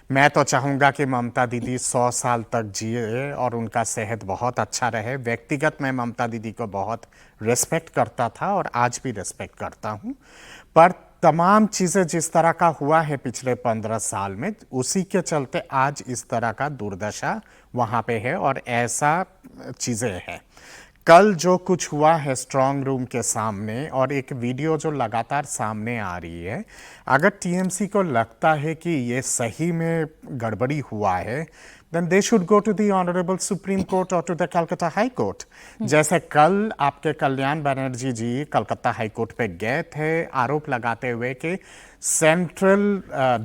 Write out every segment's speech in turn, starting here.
मैं तो चाहूँगा कि ममता दीदी 100 साल तक जिए और उनका सेहत बहुत अच्छा रहे। व्यक्तिगत मैं ममता दीदी को बहुत रिस्पेक्ट करता था और आज भी रिस्पेक्ट करता हूँ। पर तमाम चीज़ें जिस तरह का हुआ है पिछले 15 साल में, उसी के चलते आज इस तरह का दुर्दशा वहाँ पे है और ऐसा चीज़ें हैं। कल जो कुछ हुआ है स्ट्रांग रूम के सामने और एक वीडियो जो लगातार सामने आ रही है, अगर टीएमसी को लगता है कि ये सही में गड़बड़ी हुआ है, then they should go to the Honorable Supreme Court or to the Calcutta High Court। जैसे कल आपके कल्याण बनर्जी जी कलकत्ता हाई कोर्ट पे गए थे आरोप लगाते हुए कि सेंट्रल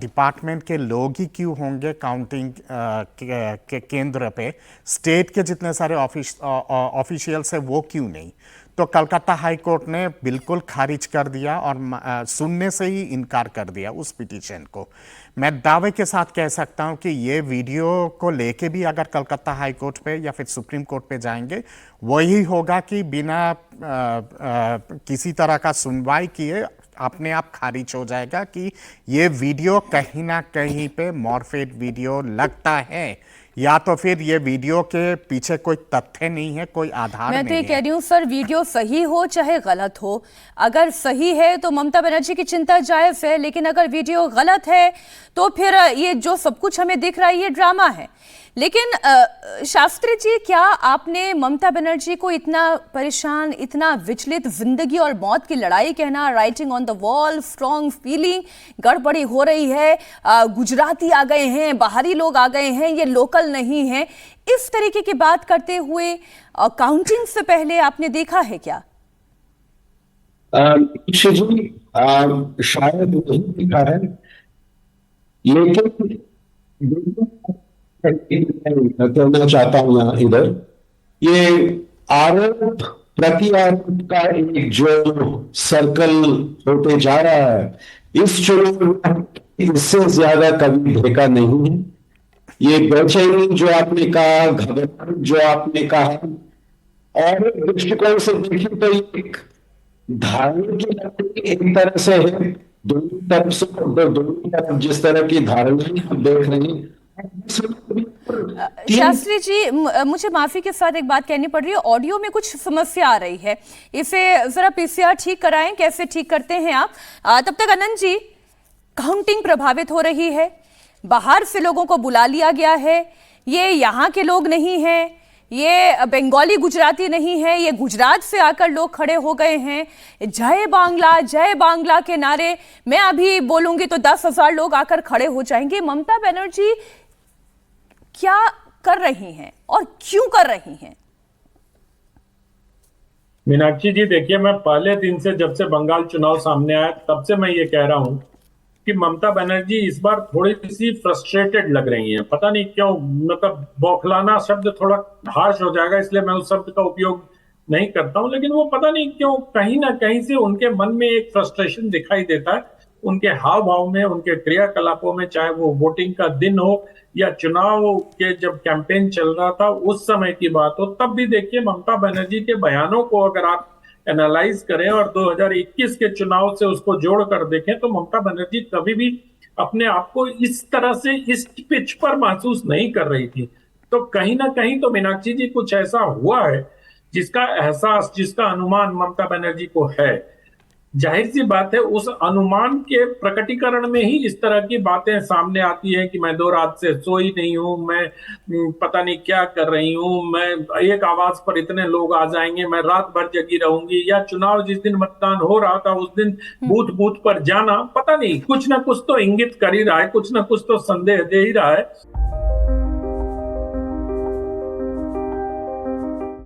डिपार्टमेंट के लोग ही क्यों होंगे काउंटिंग के केंद्र पे, स्टेट के जितने सारे ऑफिशियल्स है वो क्यों नहीं। तो कलकत्ता हाई कोर्ट ने बिल्कुल खारिज कर दिया और सुनने से ही इनकार कर दिया उस पिटीशन को। मैं दावे के साथ कह सकता हूं कि ये वीडियो को लेके भी अगर कलकत्ता हाई कोर्ट पे या फिर सुप्रीम कोर्ट पे जाएंगे, वही होगा कि बिना किसी तरह का सुनवाई किए अपने आप खारिज हो जाएगा कि ये वीडियो कहीं ना कहीं पे मॉर्फेड वीडियो लगता है, या तो फिर ये वीडियो के पीछे कोई तथ्य नहीं है, कोई आधार नहीं है। मैं तो ये कह रही हूँ सर, वीडियो सही हो चाहे गलत हो, अगर सही है तो ममता बनर्जी की चिंता जायज है, लेकिन अगर वीडियो गलत है तो फिर ये जो सब कुछ हमें दिख रहा है ये ड्रामा है। लेकिन शास्त्री जी, क्या आपने ममता बनर्जी को इतना परेशान, इतना विचलित, जिंदगी और मौत की लड़ाई कहना, writing on the wall, strong feeling, गड़बड़ी हो रही है, गुजराती आ गए हैं, बाहरी लोग आ गए हैं, ये लोकल नहीं है, इस तरीके की बात करते हुए काउंटिंग से पहले आपने देखा है क्या? शायद नहीं दिखा है, लेकिन कहना चाहता हूं यहाँ इधर, ये आरोप प्रति आरोप का एक जो सर्कल होते जा रहा है, इस चुनाव में इससे ज्यादा कभी देखा नहीं है। ये बेचैनी जो आपने कहा, घबराहट जो आपने कहा, और एक दृष्टिकोण से देखें तो एक धारणा की लड़ाई एक तरह से है, दोनों तरफ से, दोनों तरफ जिस तरह की धारणाएं हम देख रहे हैं। शास्त्री जी, मुझे माफी के साथ एक बात कहनी पड़ रही है, ऑडियो में कुछ समस्या आ रही है, इसे जरा पीसीआर ठीक कराएं, कैसे ठीक करते हैं आप? तब तक अनंत जी, काउंटिंग प्रभावित हो रही है, बाहर से लोगों को बुला लिया गया है, ये यहाँ के लोग नहीं हैं, ये बंगाली गुजराती नहीं है, ये गुजरात से आकर लोग खड़े हो गए हैं, जय बांग्ला के नारे, मैं अभी बोलूंगी तो 10,000 लोग आकर खड़े हो जाएंगे। ममता बनर्जी क्या कर रही हैं और क्यों कर रही हैं? मीनाक्षी जी, देखिए, मैं पहले दिन से, जब से बंगाल चुनाव सामने आया, तब से मैं ये कह रहा हूं कि ममता बनर्जी इस बार थोड़ी सी फ्रस्ट्रेटेड लग रही हैं। पता नहीं क्यों, मतलब बौखलाना शब्द थोड़ा हार्श हो जाएगा, इसलिए मैं उस शब्द का उपयोग नहीं करता हूं, लेकिन वो पता नहीं क्यों कहीं ना कहीं से उनके मन में एक फ्रस्ट्रेशन दिखाई देता है, उनके हाव भाव में, उनके क्रियाकलापों में, चाहे वो वोटिंग का दिन हो या चुनाव के जब कैंपेन चल रहा था उस समय की बात हो। तब भी देखिए, ममता बनर्जी के बयानों को अगर आप एनालाइज करें और 2021 के चुनाव से उसको जोड़कर देखें, तो ममता बनर्जी कभी भी अपने आप को इस तरह से इस पिच पर महसूस नहीं कर रही थी। तो कहीं ना कहीं तो मीनाक्षी जी कुछ ऐसा हुआ है जिसका एहसास, जिसका अनुमान ममता बनर्जी को है। जाहिर सी बात है, उस अनुमान के प्रकटीकरण में ही इस तरह की बातें सामने आती है कि मैं 2 रात से सोई नहीं हूं, मैं पता नहीं क्या कर रही हूं, मैं एक आवाज पर इतने लोग आ जाएंगे, मैं रात भर जगी रहूंगी, या चुनाव जिस दिन मतदान हो रहा था उस दिन बूथ बूथ पर जाना, पता नहीं कुछ ना कुछ तो इंगित कर ही रहा है, कुछ ना कुछ तो संदेह दे ही रहा है।